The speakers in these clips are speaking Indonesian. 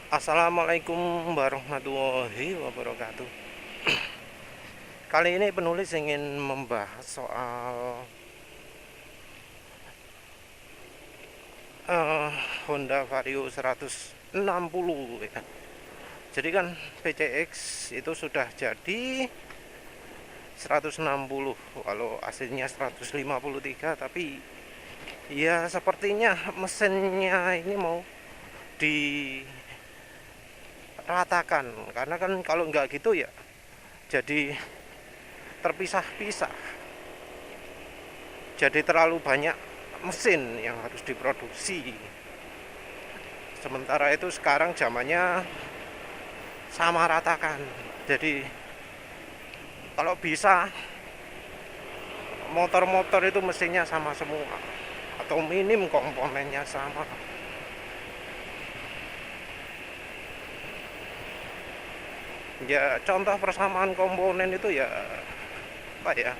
Assalamualaikum warahmatullahi wabarakatuh. Kali ini penulis ingin membahas soal eh, Honda Vario 160 ya. Jadi kan PCX itu sudah jadi 160, walau aslinya 153, tapi ya sepertinya mesinnya ini mau diratakan, karena kan kalau nggak gitu ya jadi terpisah-pisah, jadi terlalu banyak mesin yang harus diproduksi. Sementara itu sekarang zamannya sama ratakan. Jadi kalau bisa motor-motor itu mesinnya sama semua, atau minim komponennya sama. Ya contoh persamaan komponen itu ya apa ya,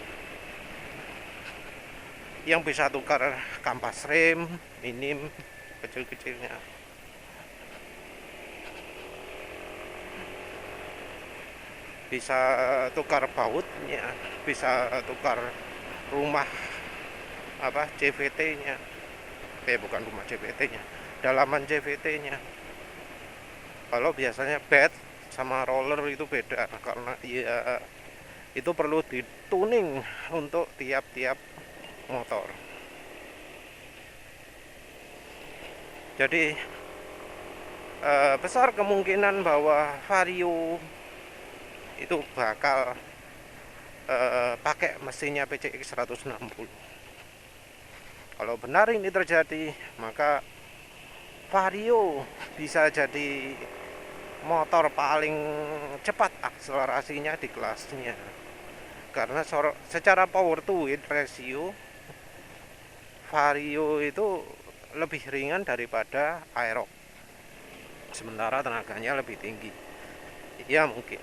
yang bisa tukar kampas rem minim kecil-kecilnya, bisa tukar bautnya, bisa tukar rumah apa CVT-nya, bukan rumah CVT-nya, dalaman CVT-nya. Kalau biasanya bed sama roller itu beda, karena ya itu perlu dituning untuk tiap-tiap motor. Jadi besar kemungkinan bahwa Vario itu bakal pakai mesinnya PCX 160. Kalau benar ini terjadi, maka Vario bisa jadi motor paling cepat akselerasinya di kelasnya, karena secara power to weight ratio Vario itu lebih ringan daripada Aerox, sementara tenaganya lebih tinggi. Ya mungkin,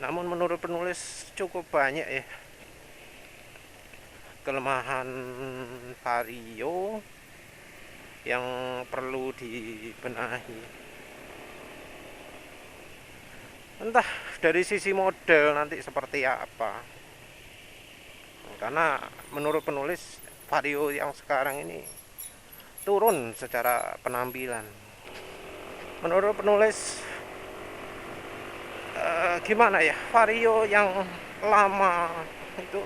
namun menurut penulis cukup banyak ya kelemahan Vario yang perlu dibenahi. Entah dari sisi model nanti seperti apa, karena menurut penulis Vario yang sekarang ini turun secara penampilan. Menurut penulis gimana ya, Vario yang lama itu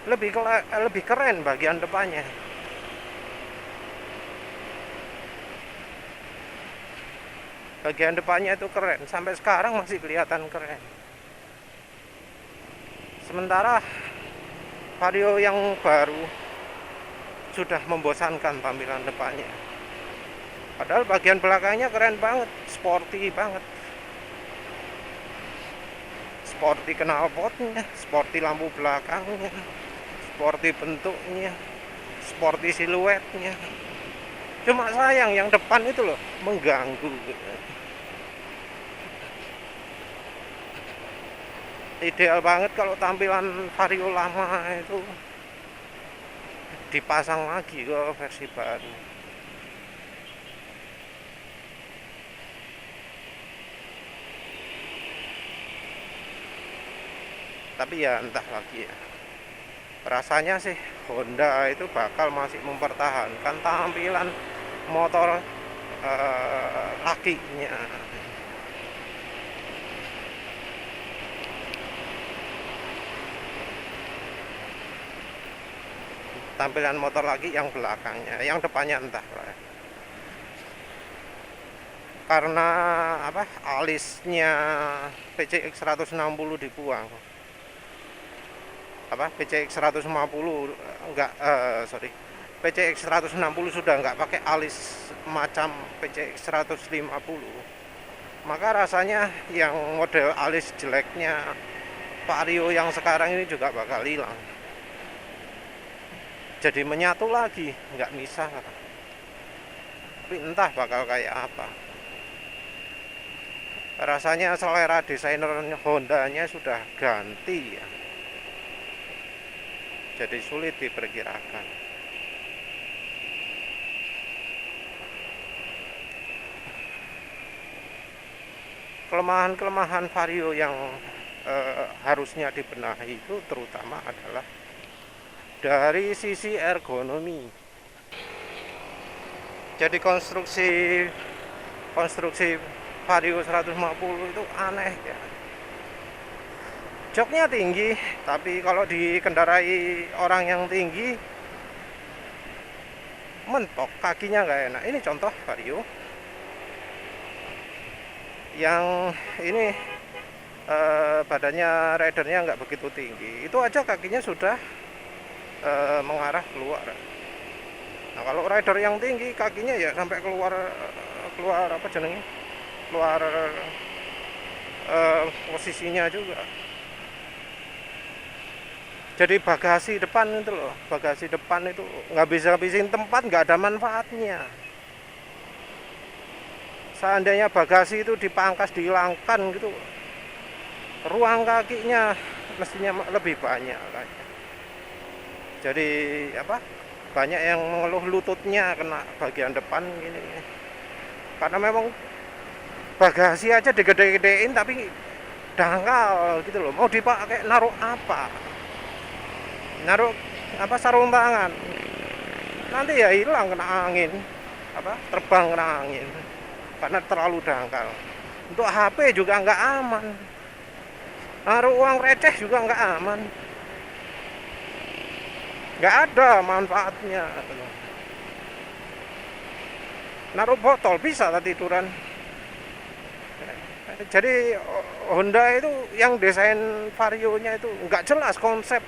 lebih keren bagian depannya. Bagian depannya itu keren, sampai sekarang masih kelihatan keren. Sementara Vario yang baru sudah membosankan tampilan depannya, padahal bagian belakangnya keren banget, sporty banget. Sporty knalpotnya, sporty lampu belakangnya, sporty bentuknya, sporty siluetnya. Cuma sayang yang depan itu loh mengganggu. Ideal banget kalau tampilan Vario lama itu dipasang lagi ke versi baru. Tapi ya entah lagi ya. Rasanya sih Honda itu bakal masih mempertahankan tampilan motor lakinya. Tampilan motor lagi yang belakangnya, yang depannya entah lah. Karena apa, alisnya PCX 160 dibuang. Apa PCX 150 enggak, sorry, PCX 160 sudah enggak pakai alis macam PCX 150, maka rasanya yang model alis jeleknya Vario yang sekarang ini juga bakal hilang, jadi menyatu lagi, nggak misah. Tapi entah bakal kayak apa. Rasanya selera desainer Hondanya sudah ganti ya, jadi sulit diperkirakan. kelemahan-kelemahan Vario yang harusnya dibenahi itu terutama adalah dari sisi ergonomi. Jadi konstruksi Vario 150 itu aneh ya. Joknya tinggi, tapi kalau dikendarai orang yang tinggi mentok, kakinya nggak enak. Ini contoh Vario yang ini badannya ridernya nggak begitu tinggi, itu aja kakinya sudah mengarah keluar. Nah kalau rider yang tinggi kakinya ya sampai keluar apa jenenge, keluar posisinya juga. Jadi bagasi depan itu loh, bagasi depan itu nggak bisa habisin tempat, nggak ada manfaatnya. Seandainya bagasi itu dipangkas, dihilangkan gitu, ruang kakinya mestinya lebih banyak. Jadi apa? Banyak yang mengeluh lututnya kena bagian depan gini. Karena memang bagasi aja digede-gedein tapi dangkal gitu loh. Mau dipakai naruh apa? Naruh apa, sarung tangan. Nanti ya hilang kena angin. Apa? Terbang kena angin. Karena terlalu dangkal. Untuk HP juga nggak aman. Naruh uang receh juga nggak aman. Nggak ada manfaatnya. Naruh botol bisa tiduran. Jadi Honda itu yang desain Vario-nya itu nggak jelas konsep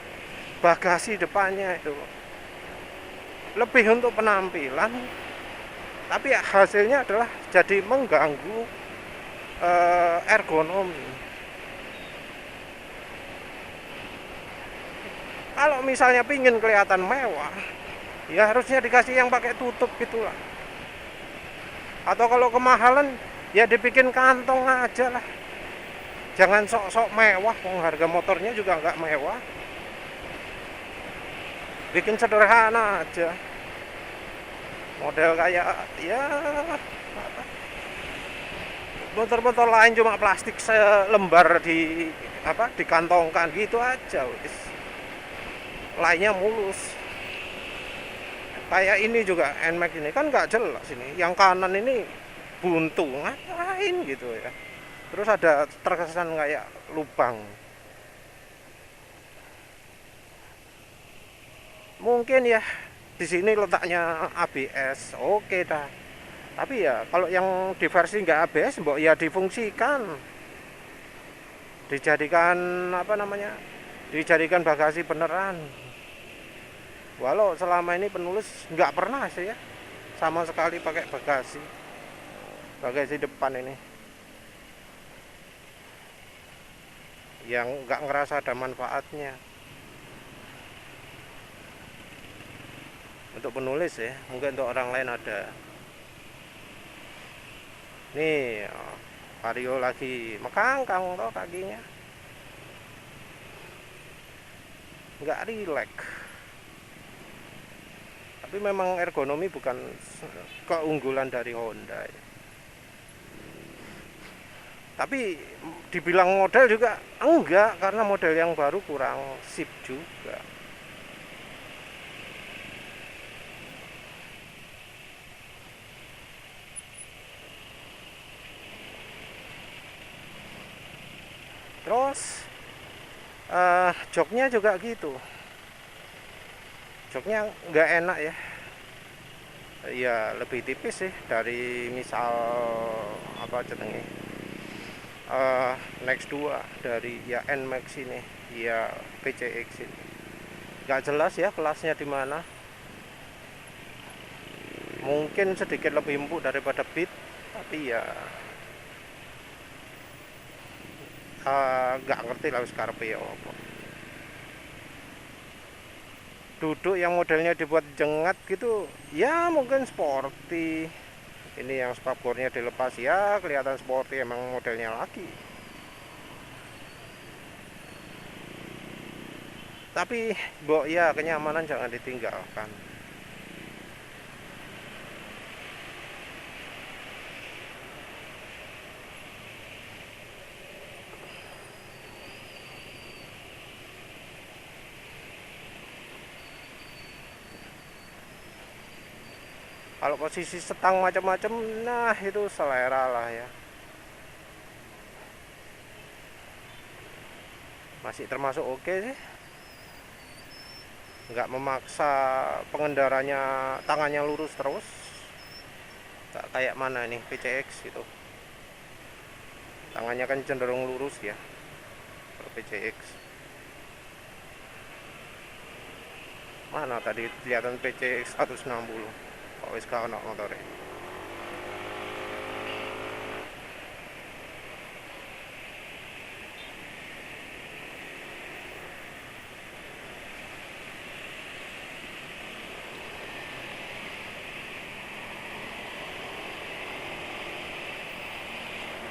bagasi depannya itu. Lebih untuk penampilan, tapi hasilnya adalah jadi mengganggu ergonomi. Kalau misalnya pingin kelihatan mewah, ya harusnya dikasih yang pakai tutup gitulah. Atau kalau kemahalan, ya dibikin kantong aja lah. Jangan sok-sok mewah, harga motornya juga nggak mewah. Bikin sederhana aja. Model kayak ya motor-motor lain cuma plastik selembar di apa, dikantongkan gitu aja wis. Lainnya mulus. Kayak ini juga NMAX ini kan nggak jelas ini. Yang kanan ini buntu, ngapain gitu ya. Terus ada terkesan kayak lubang. Mungkin ya di sini letaknya ABS, oke dah. Tapi ya kalau yang di versi nggak ABS, mbok ya difungsikan, dijadikan apa namanya, dijadikan bagasi beneran. Walau selama ini penulis nggak pernah sih ya sama sekali pakai bagasi depan ini, yang nggak ngerasa ada manfaatnya. Untuk penulis ya, mungkin untuk orang lain ada. Nih Vario lagi mekangkang toh kakinya, nggak rileks. Tapi memang ergonomi bukan keunggulan dari Honda ya. Tapi dibilang model juga enggak, karena model yang baru kurang sip juga. Terus joknya juga gitu. Joknya nggak enak ya. Ya lebih tipis sih dari misal apa jenenge, Next 2 dari ya NMAX ini, ya PCX ini. Nggak jelas ya kelasnya di mana. Mungkin sedikit lebih empuk daripada Beat, tapi ya nggak ngerti lah sekarang ya apa. Duduk yang modelnya dibuat jengat gitu ya mungkin sporty. Ini yang spakbornya dilepas ya kelihatan sporty, emang modelnya lagi. Tapi mbok ya kenyamanan jangan ditinggalkan. Kalau posisi setang macam-macam, nah itu selera lah ya. Masih termasuk oke sih, nggak memaksa pengendaranya tangannya lurus terus, nggak kayak mana nih PCX gitu, tangannya kan cenderung lurus ya kalau PCX. Mana tadi kelihatan PCX 160 kok wis gak ono motore.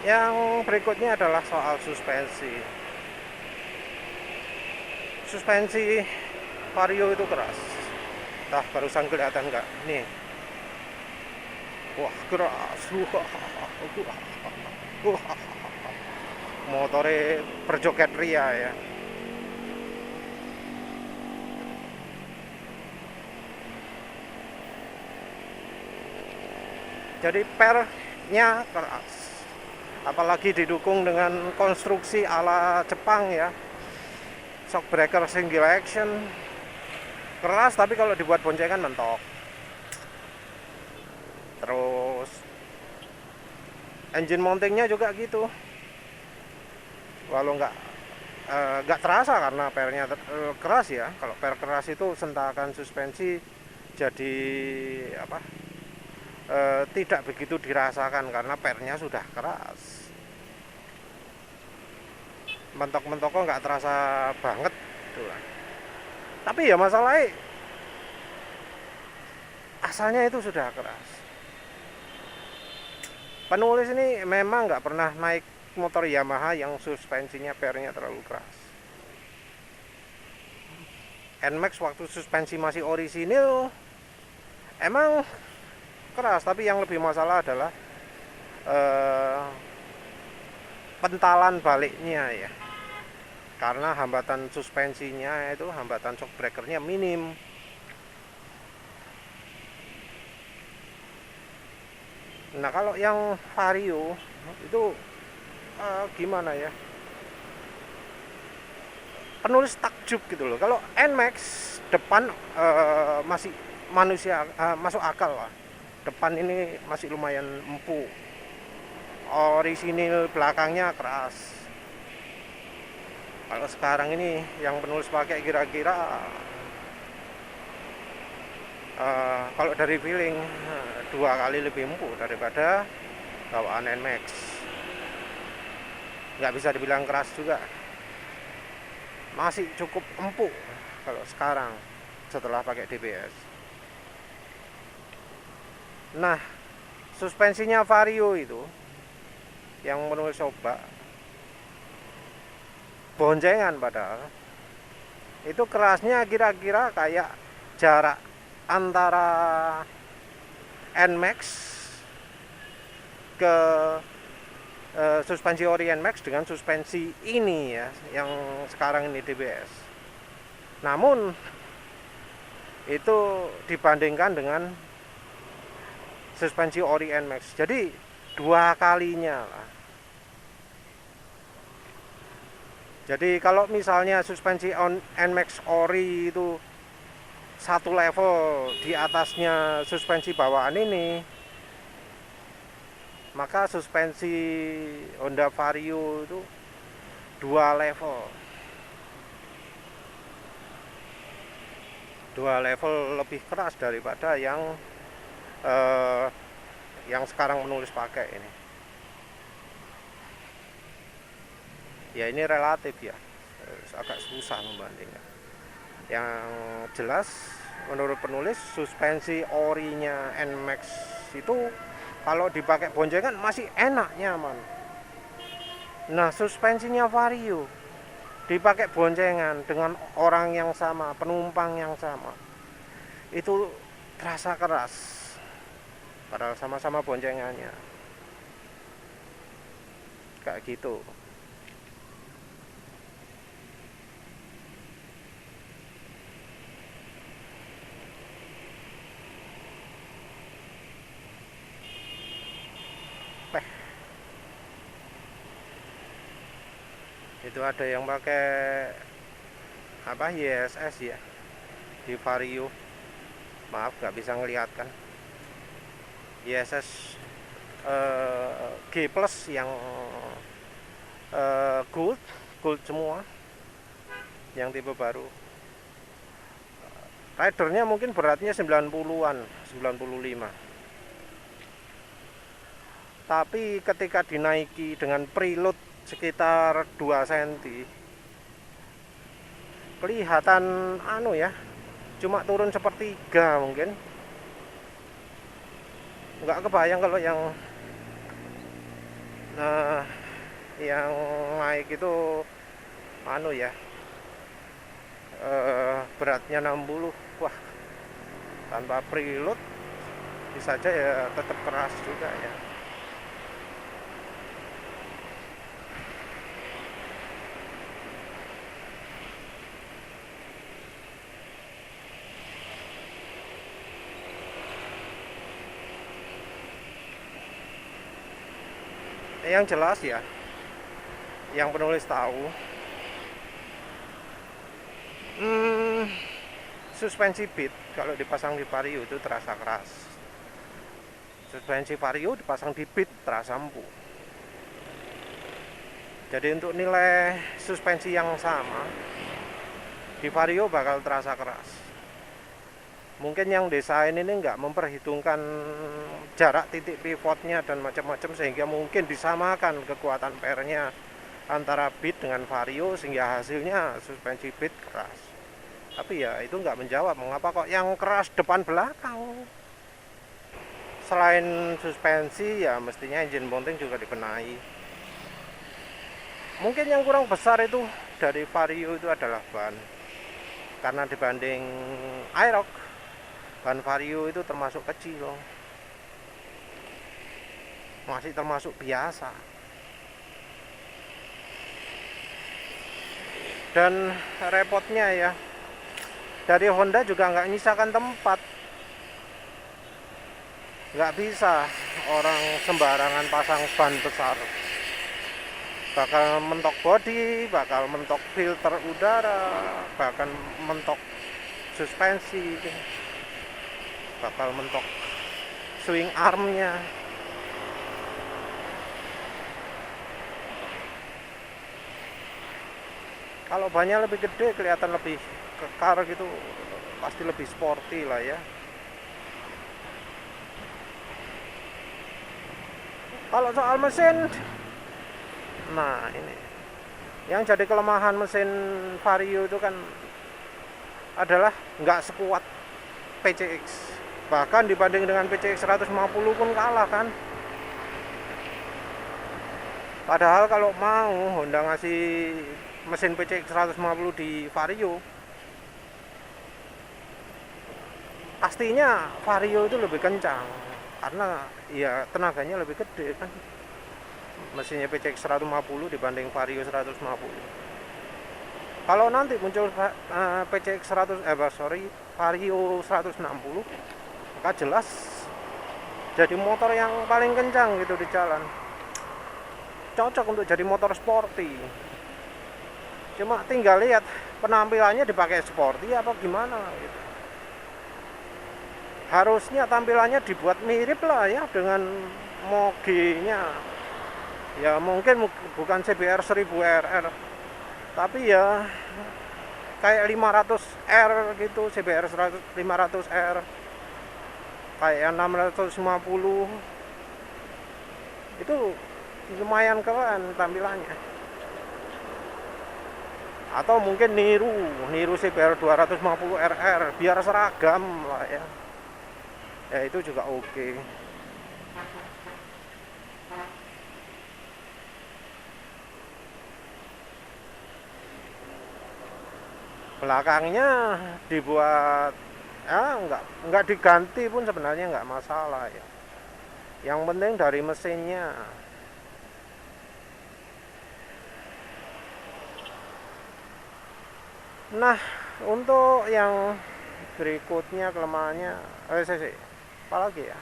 Yang berikutnya adalah soal suspensi. Suspensi Vario itu keras. Tah barusan kelihatan nggak? Nih, wah keras. Wah. Motore berjoget ria ya. Jadi pernya keras. Apalagi didukung dengan konstruksi ala Jepang ya. Shock breaker single action. Keras tapi kalau dibuat boncengan mentok. Terus engine mountingnya juga gitu. Walau nggak terasa karena pernya keras ya. Kalau per keras itu sentakan suspensi jadi apa? Tidak begitu dirasakan karena pernya sudah keras. Mentok-mentoknya nggak terasa banget tuh. Tapi ya masalahnya asalnya itu sudah keras. Penulis ini memang nggak pernah naik motor Yamaha yang suspensinya pernya terlalu keras. NMAX waktu suspensi masih orisinil emang keras, tapi yang lebih masalah adalah pentalan baliknya ya, karena hambatan suspensinya itu, hambatan shock breakernya minim. Nah kalau yang Vario itu gimana ya, penulis takjub gitu loh. Kalau NMAX depan masih manusia masuk akal lah, depan ini masih lumayan empuk. Orisinil belakangnya keras. Kalau sekarang ini yang penulis pakai kira-kira kalau dari feeling 2 kali lebih empuk daripada bawaan NMAX. Nggak bisa dibilang keras juga, masih cukup empuk kalau sekarang setelah pakai DBS. Nah, suspensinya Vario itu yang menulis coba boncengan, padahal itu kerasnya kira-kira kayak jarak antara NMAX ke suspensi ori NMAX dengan suspensi ini ya, yang sekarang ini DBS. Namun itu dibandingkan dengan suspensi ori NMAX, jadi 2 kalinya lah. Jadi kalau misalnya suspensi NMAX ori itu 1 level di atasnya suspensi bawaan ini, maka suspensi Honda Vario itu 2 level. 2 level lebih keras daripada yang sekarang menulis pakai ini. Ya ini relatif ya, agak susah membandingkan. Yang jelas menurut penulis suspensi orinya NMAX itu kalau dipakai boncengan masih enak, nyaman. Nah suspensinya Vario dipakai boncengan dengan orang yang sama, penumpang yang sama, itu terasa keras padahal sama-sama boncengannya, kayak gitu. Itu ada yang pakai apa, YSS ya di Vario. Maaf nggak bisa ngeliatkan. YSS G plus yang gold semua, yang tipe baru. Ridernya mungkin beratnya 90-an, 95. Tapi ketika dinaiki dengan preload sekitar 2 cm, kelihatan cuma turun sepertiga mungkin. Nggak kebayang kalau yang naik itu beratnya 60. Wah, tanpa preload bisa aja ya tetap keras juga ya. Yang jelas ya, yang penulis tahu, suspensi Beat kalau dipasang di Vario itu terasa keras. Suspensi Vario dipasang di Beat terasa empuk. Jadi untuk nilai suspensi yang sama, di Vario bakal terasa keras. Mungkin yang desain ini nggak memperhitungkan jarak titik pivotnya dan macam-macam, sehingga mungkin disamakan kekuatan pernya antara Beat dengan Vario, sehingga hasilnya suspensi Beat keras. Tapi ya itu nggak menjawab mengapa kok yang keras depan belakang. Selain suspensi ya mestinya engine mounting juga dibenahi. Mungkin yang kurang besar itu dari Vario itu adalah ban, karena dibanding Aerox, ban Vario itu termasuk kecil, masih termasuk biasa. Dan repotnya ya, dari Honda juga nggak nyisakan tempat. Nggak bisa orang sembarangan pasang ban besar, bakal mentok bodi, bakal mentok filter udara, bahkan mentok suspensi, bakal mentok swing armnya. Kalau bannya lebih gede, kelihatan lebih kekar gitu, pasti lebih sporty lah ya. Kalau soal mesin, nah ini yang jadi kelemahan mesin Vario itu kan adalah nggak sekuat PCX. Bahkan dibanding dengan PCX 150 pun kalah kan. Padahal kalau mau Honda ngasih mesin PCX 150 di Vario, pastinya Vario itu lebih kencang, karena ya tenaganya lebih gede kan, mesinnya PCX 150 dibanding Vario 150. Kalau nanti muncul PCX Vario 160, maka jelas jadi motor yang paling kencang gitu di jalan, cocok untuk jadi motor sporty. Cuma tinggal lihat penampilannya dipakai sporty apa gimana gitu. Harusnya tampilannya dibuat mirip lah ya dengan Moge-nya. Ya mungkin bukan CBR 1000RR, tapi ya kayak 500R gitu, CBR 500R, kayak 650 itu lumayan keren tampilannya. Atau mungkin niru CBR 250RR biar seragam lah ya. Ya itu juga oke. Belakangnya dibuat ya nggak diganti pun sebenarnya nggak masalah ya. Yang penting dari mesinnya. Nah, untuk yang berikutnya kelemahannya apa lagi ya?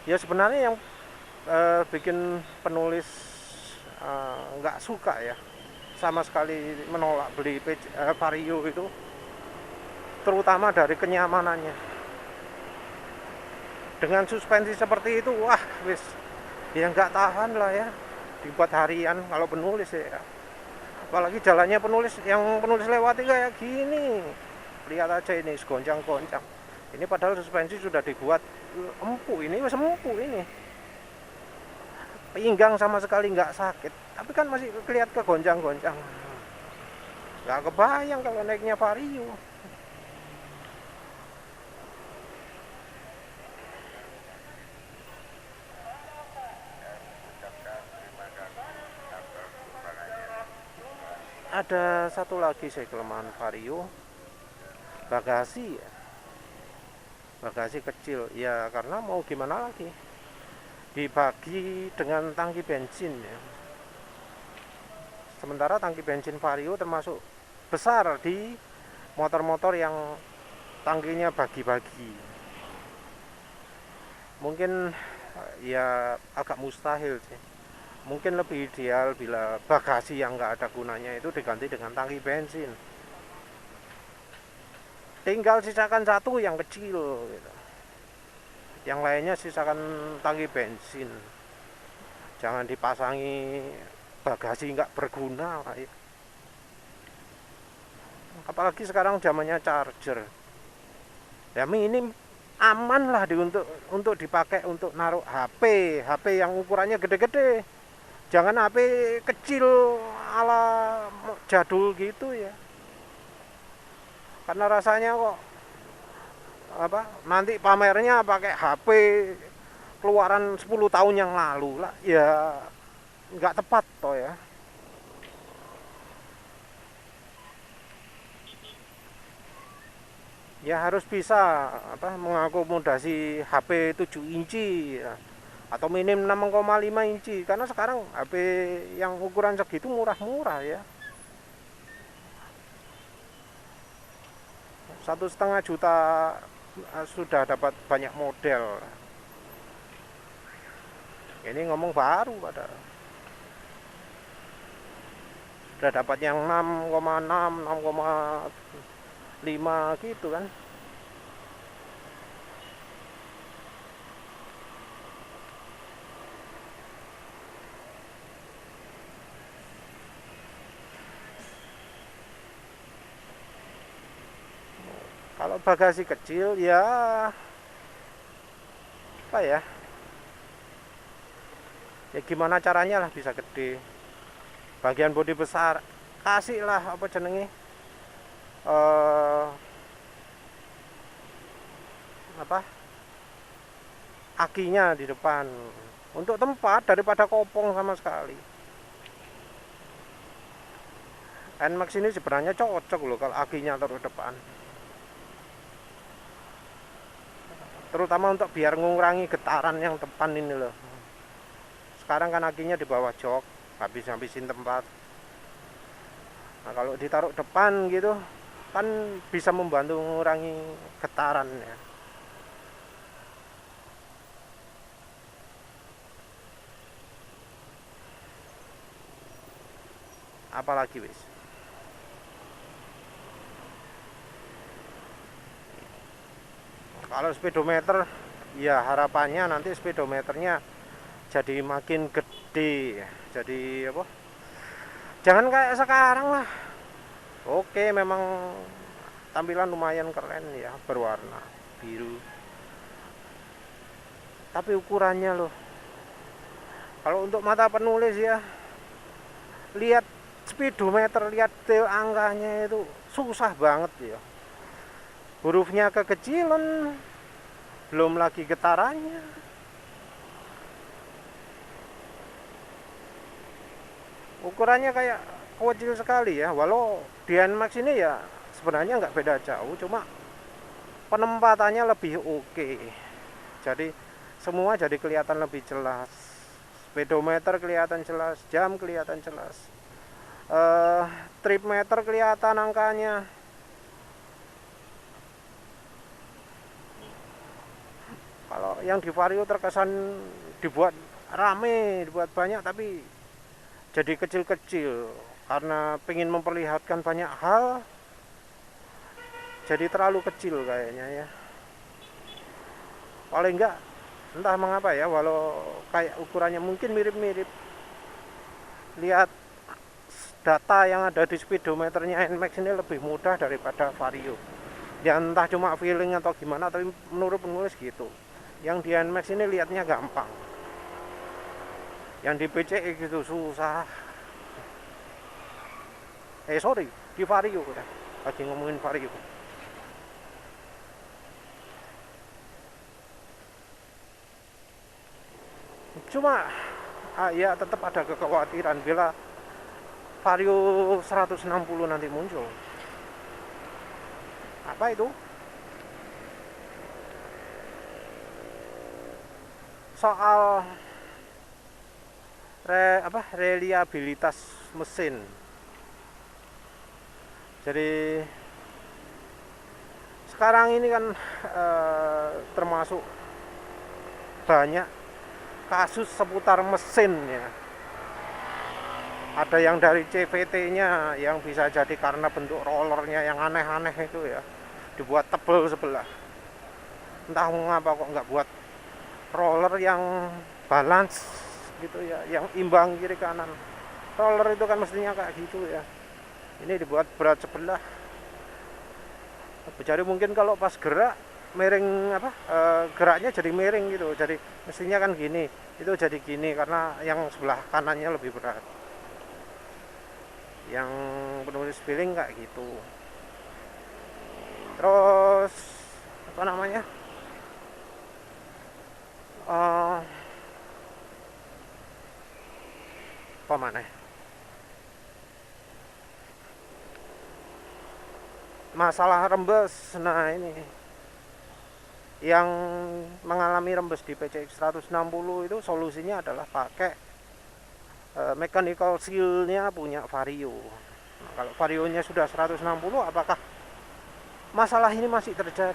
Ya sebenarnya yang bikin penulis nggak suka ya, sama sekali menolak beli Vario itu, terutama dari kenyamanannya. Dengan suspensi seperti itu, wah wis, ya nggak tahan lah ya dibuat harian kalau penulis ya. Apalagi jalannya penulis, yang penulis lewati kayak gini, lihat aja ini goncang-goncang. Ini padahal suspensi sudah dibuat empuk, ini wis empuk ini, pinggang sama sekali nggak sakit, tapi kan masih kelihatan kegoncang-goncang. Nggak kebayang kalau naiknya Vario. Ada satu lagi saya kelemahan Vario, bagasi ya. Bagasi kecil ya, karena mau gimana lagi, dibagi dengan tangki bensin ya. Sementara tangki bensin Vario termasuk besar di motor-motor yang tangkinya bagi-bagi. Mungkin ya agak mustahil sih. Mungkin lebih ideal bila bagasi yang nggak ada gunanya itu diganti dengan tangki bensin. Tinggal sisakan satu yang kecil gitu. Yang lainnya sisakan tangki bensin. Jangan dipasangi bagasi nggak berguna lah ya. Apalagi sekarang zamannya charger. Ya minim aman lah untuk dipakai untuk naruh HP yang ukurannya gede-gede. Jangan HP kecil ala jadul gitu ya. Karena rasanya kok nanti pamernya pakai HP keluaran 10 tahun yang lalu lah, ya nggak tepat toh ya. Ya harus bisa mengakomodasi HP 7 inci ya, atau minim 6,5 inci, karena sekarang HP yang ukuran segitu murah-murah ya. 1,5 juta sudah dapat banyak model. Ini ngomong baru pada sudah dapat yang 6,6, 6,5 gitu kan. Kalau bagasi kecil ya apa ya? Ya gimana caranya lah bisa gede. Bagian bodi besar kasihlah apa jenenge? Apa? Akinya di depan untuk tempat daripada kopong sama sekali. NMAX ini sebenarnya cocok loh kalau akinya taruh depan. Terutama untuk biar mengurangi getaran yang depan ini loh. Sekarang kan akinya di bawah jok, habis-habisin tempat. Nah kalau ditaruh depan gitu kan bisa membantu mengurangi getaran ya. Apalagi wis. Kalau speedometer ya harapannya nanti speedometernya jadi makin gede. Jadi apa? Jangan kayak sekarang lah. Oke, memang tampilan lumayan keren ya, berwarna biru. Tapi ukurannya loh. Kalau untuk mata penulis ya, lihat speedometer, lihat angkanya itu susah banget ya. Hurufnya kekecilan, belum lagi getarannya. Ukurannya kayak kecil sekali ya. Walau di NMAX ini ya sebenarnya nggak beda jauh, cuma penempatannya lebih oke. Jadi semua jadi kelihatan lebih jelas. Speedometer kelihatan jelas, jam kelihatan jelas, trip meter kelihatan angkanya. Kalau yang di Vario terkesan dibuat rame, dibuat banyak, tapi jadi kecil-kecil karena pengen memperlihatkan banyak hal, jadi terlalu kecil kayaknya ya. Paling enggak entah mengapa ya, walau kayak ukurannya mungkin mirip-mirip, lihat data yang ada di speedometernya NMAX ini lebih mudah daripada Vario ya, entah cuma feeling atau gimana, tapi menurut penulis gitu. Yang di NMAX ini lihatnya gampang, yang di PCX itu susah. Sorry, di Vario ya, lagi ngomongin Vario. Cuma ya tetap ada kekhawatiran bila Vario 160 nanti muncul. Apa itu? Soal reliabilitas mesin. Jadi sekarang ini kan termasuk banyak kasus seputar mesin ya. Ada yang dari CVT-nya yang bisa jadi karena bentuk rollernya yang aneh-aneh itu ya, dibuat tebel sebelah. Entah mengapa kok nggak buat roller yang balance gitu ya, yang imbang kiri kanan. Roller itu kan mestinya kayak gitu ya, ini dibuat berat sebelah. Jadi mungkin kalau pas gerak miring geraknya jadi miring gitu, jadi mestinya kan gini, itu jadi gini karena yang sebelah kanannya lebih berat. Yang penulis feeling kayak gitu. Terus apa namanya, apa mana masalah rembes. Nah ini yang mengalami rembes di PCX 160 itu solusinya adalah pakai mechanical seal-nya punya Vario. Nah, kalau Vario-nya sudah 160, apakah masalah ini masih terjadi?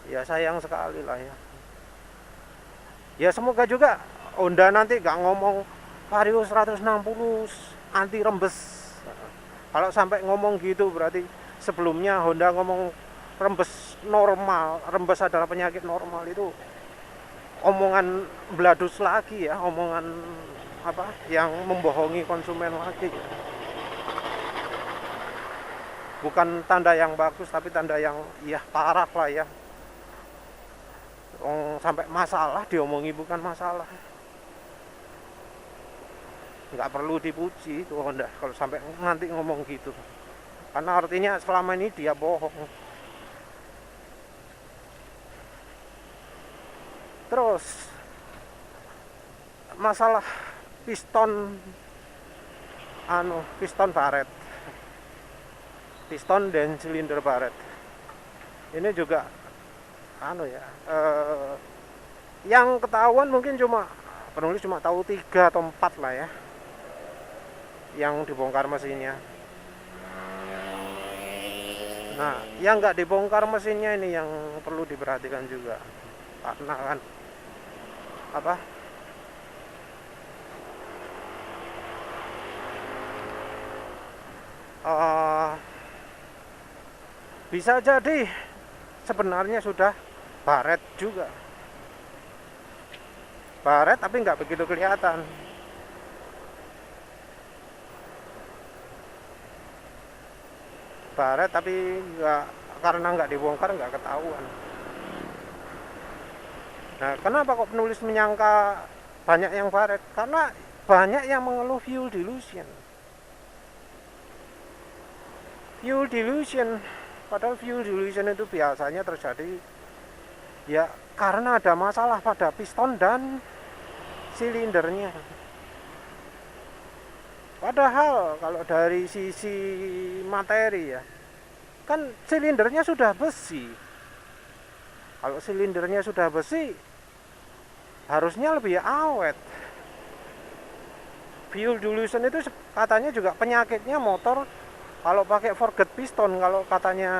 Ya sayang sekali lah ya. Ya semoga juga Honda nanti gak ngomong Vario 160 anti rembes. Kalau sampai ngomong gitu berarti sebelumnya Honda ngomong rembes normal, rembes adalah penyakit normal, itu omongan beladus lagi ya, omongan yang membohongi konsumen lagi. Bukan tanda yang bagus, tapi tanda yang ya parah lah ya. Sampai masalah diomongi bukan masalah. Nggak perlu dipuji itu Honda kalau sampai nanti ngomong gitu, karena artinya selama ini dia bohong. Terus masalah piston baret, piston dan silinder baret ini juga yang ketahuan mungkin penulis cuma tahu 3 atau 4 lah ya yang dibongkar mesinnya. Nah yang nggak dibongkar mesinnya ini yang perlu diperhatikan juga, karena kan bisa jadi sebenarnya sudah baret juga, baret tapi nggak begitu kelihatan. Baret tapi nggak, karena nggak dibongkar nggak ketahuan. Nah kenapa kok penulis menyangka banyak yang baret? Karena banyak yang mengeluh fuel dilution. Padahal fuel dilution itu biasanya terjadi ya karena ada masalah pada piston dan silindernya. Padahal kalau dari sisi materi ya, kan silindernya sudah besi. Kalau silindernya sudah besi, harusnya lebih awet. Fuel dilution itu katanya juga penyakitnya motor kalau pakai forget piston, kalau katanya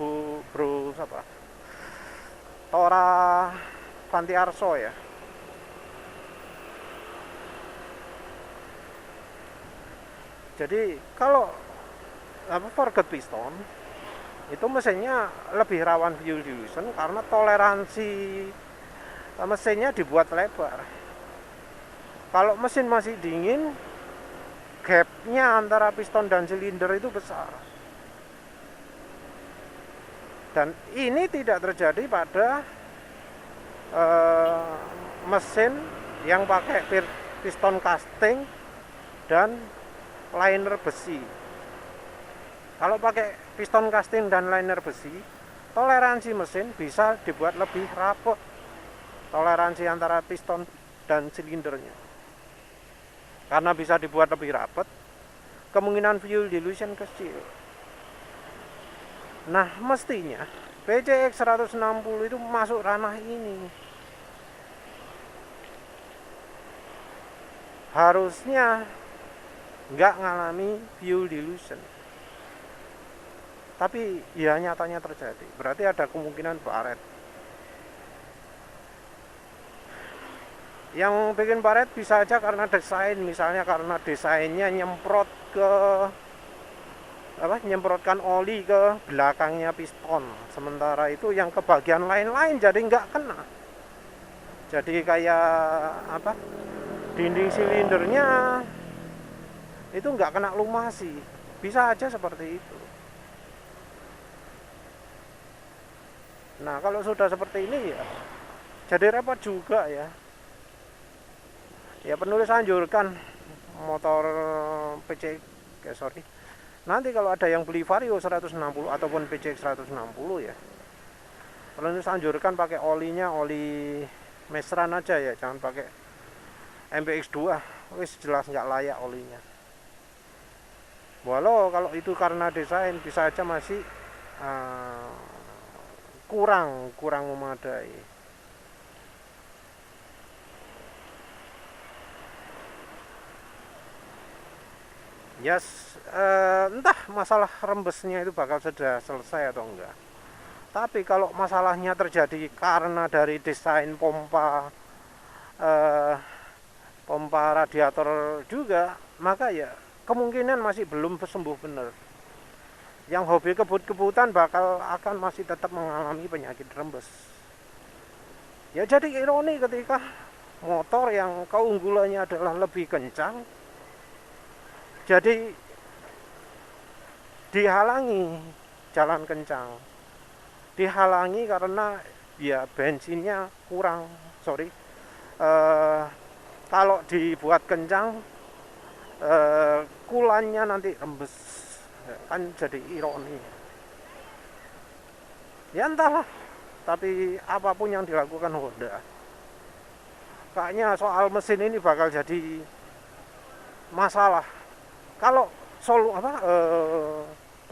Bro Tora Vantiarso ya. Jadi kalau forget piston itu mesinnya lebih rawan fuel dilution karena toleransi mesinnya dibuat lebar. Kalau mesin masih dingin, gapnya antara piston dan silinder itu besar. Dan ini tidak terjadi pada mesin yang pakai piston casting dan liner besi. Kalau pakai piston casting dan liner besi, toleransi mesin bisa dibuat lebih rapuh. Toleransi antara piston dan silindernya. Karena bisa dibuat lebih rapat, kemungkinan fuel dilution kecil. Nah, mestinya PCX 160 itu masuk ranah ini. Harusnya nggak ngalami fuel dilution. Tapi ya nyatanya terjadi. Berarti ada kemungkinan baret. Yang bikin baret bisa aja karena desain, misalnya karena desainnya nyemprotkan oli ke belakangnya piston. Sementara itu yang ke bagian lain-lain jadi nggak kena. Jadi kayak dinding silindernya itu nggak kena lumasi. Bisa aja seperti itu. Nah, kalau sudah seperti ini ya jadi repot juga ya. Ya penulis anjurkan motor PCX nanti kalau ada yang beli Vario 160 ataupun PCX 160 ya, penulis anjurkan pakai olinya oli Mesran aja ya, jangan pakai MPX2, wis jelas nggak layak olinya. Walau kalau itu karena desain bisa aja masih kurang memadai. Entah masalah rembesnya itu bakal sudah selesai atau enggak. Tapi kalau masalahnya terjadi karena dari desain pompa radiator juga, maka ya kemungkinan masih belum sembuh benar. Yang hobi kebut-kebutan akan masih tetap mengalami penyakit rembes. Ya jadi ironi ketika motor yang keunggulannya adalah lebih kencang jadi dihalangi jalan kencang, dihalangi karena ya bensinnya kurang. Kalau dibuat kencang kulannya nanti rembes, kan jadi ironi ya. Entahlah, tapi apapun yang dilakukan Honda, kayaknya soal mesin ini bakal jadi masalah. Kalau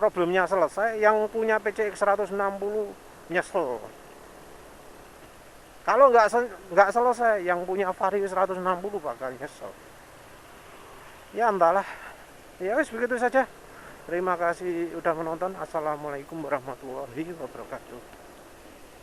problemnya selesai, yang punya PCX 160 nyesel. Kalau nggak selesai, yang punya Vario 160 bakal nyesel. Ya entahlah. Ya wis begitu saja. Terima kasih udah menonton. Assalamualaikum warahmatullahi wabarakatuh.